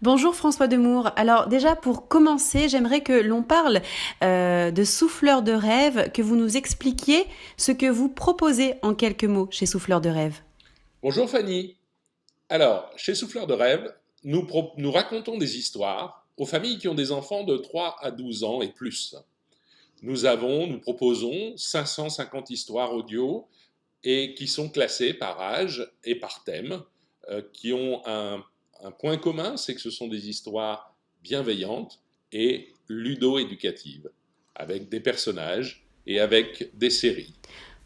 Bonjour François Demour. Alors déjà pour commencer, j'aimerais que l'on parle de Souffleur de rêve, que vous nous expliquiez ce que vous proposez en quelques mots chez Souffleur de rêve. Bonjour Fanny. Alors, chez Souffleur de rêve, nous racontons des histoires aux familles qui ont des enfants de 3 à 12 ans et plus. Nous proposons 550 histoires audio et qui sont classées par âge et par thème, qui ont un point commun, c'est que ce sont des histoires bienveillantes et ludo-éducatives, avec des personnages et avec des séries.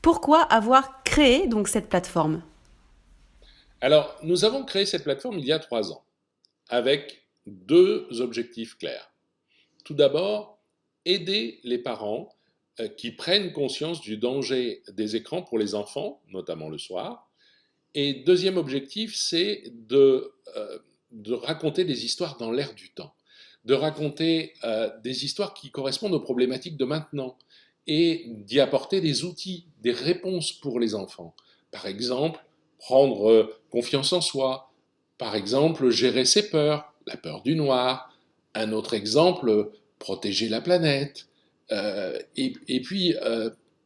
Pourquoi avoir créé donc cette plateforme? Alors, nous avons créé cette plateforme il y a 3 ans, avec deux objectifs clairs. Tout d'abord, aider les parents qui prennent conscience du danger des écrans pour les enfants, notamment le soir. Et deuxième objectif, c'est de raconter des histoires dans l'air du temps, de raconter des histoires qui correspondent aux problématiques de maintenant et d'y apporter des outils, des réponses pour les enfants. Par exemple, prendre confiance en soi, par exemple, gérer ses peurs, la peur du noir. Un autre exemple, protéger la planète. Et puis,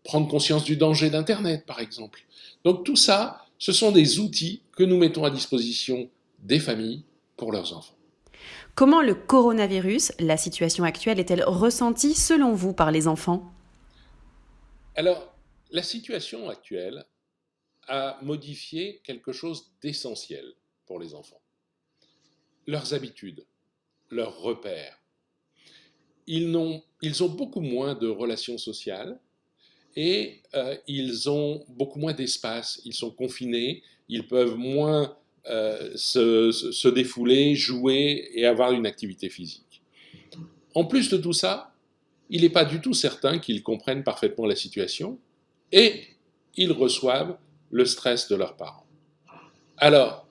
prendre conscience du danger d'Internet, par exemple. Donc tout ça, ce sont des outils que nous mettons à disposition des familles pour leurs enfants. Comment le coronavirus, la situation actuelle, est-elle ressentie selon vous par les enfants? Alors, la situation actuelle a modifié quelque chose d'essentiel pour les enfants. Leurs habitudes, leurs repères. Ils ont beaucoup moins de relations sociales et ils ont beaucoup moins d'espace. Ils sont confinés, ils peuvent moins se défouler, jouer et avoir une activité physique. En plus de tout ça, il n'est pas du tout certain qu'ils comprennent parfaitement la situation et ils reçoivent le stress de leurs parents. Alors,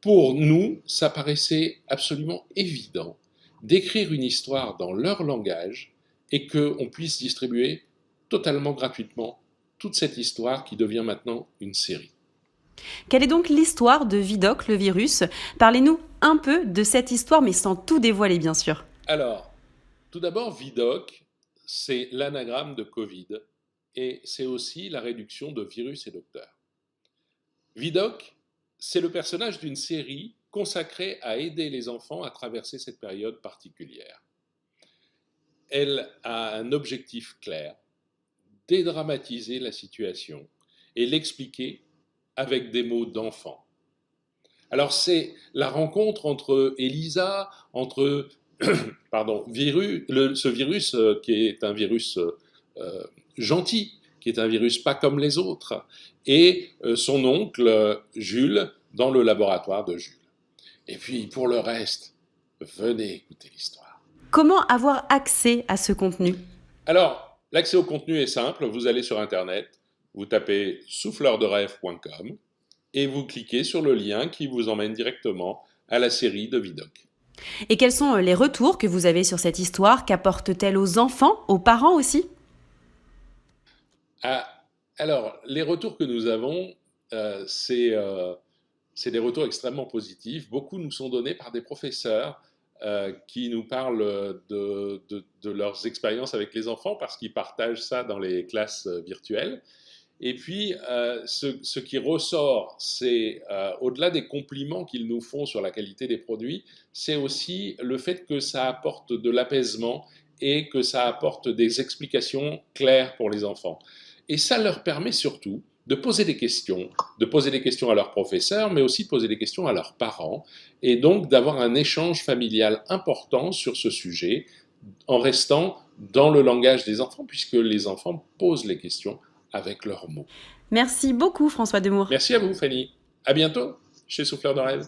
pour nous, ça paraissait absolument évident d'écrire une histoire dans leur langage et qu'on puisse distribuer totalement gratuitement toute cette histoire qui devient maintenant une série. Quelle est donc l'histoire de Vidoc, le virus? Parlez-nous un peu de cette histoire, mais sans tout dévoiler, bien sûr. Alors, tout d'abord, VIDOC, c'est l'anagramme de Covid et c'est aussi la réduction de virus et docteur. VIDOC, c'est le personnage d'une série consacrée à aider les enfants à traverser cette période particulière. Elle a un objectif clair, dédramatiser la situation et l'expliquer avec des mots d'enfant. Alors c'est la rencontre entre Elisa, entre ce virus qui est un virus gentil, qui est un virus pas comme les autres, et son oncle Jules dans le laboratoire de Jules. Et puis pour le reste, venez écouter l'histoire. Comment avoir accès à ce contenu? Alors, l'accès au contenu est simple, vous allez sur Internet, vous tapez souffleurderêve.com et vous cliquez sur le lien qui vous emmène directement à la série de Vidoc. Et quels sont les retours que vous avez sur cette histoire? Qu'apporte-t-elle aux enfants, aux parents aussi? Ah, alors, les retours que nous avons, euh, c'est euh, c'est des retours extrêmement positifs. Beaucoup nous sont donnés par des professeurs qui nous parlent de leurs expériences avec les enfants parce qu'ils partagent ça dans les classes virtuelles. Et puis, ce qui ressort, c'est au-delà des compliments qu'ils nous font sur la qualité des produits, c'est aussi le fait que ça apporte de l'apaisement et que ça apporte des explications claires pour les enfants. Et ça leur permet surtout de poser des questions à leurs professeurs, mais aussi de poser des questions à leurs parents, et donc d'avoir un échange familial important sur ce sujet, en restant dans le langage des enfants, puisque les enfants posent les questions avec leurs mots. Merci beaucoup François Demour. Merci à vous, Fanny. À bientôt chez Souffleur de rêve.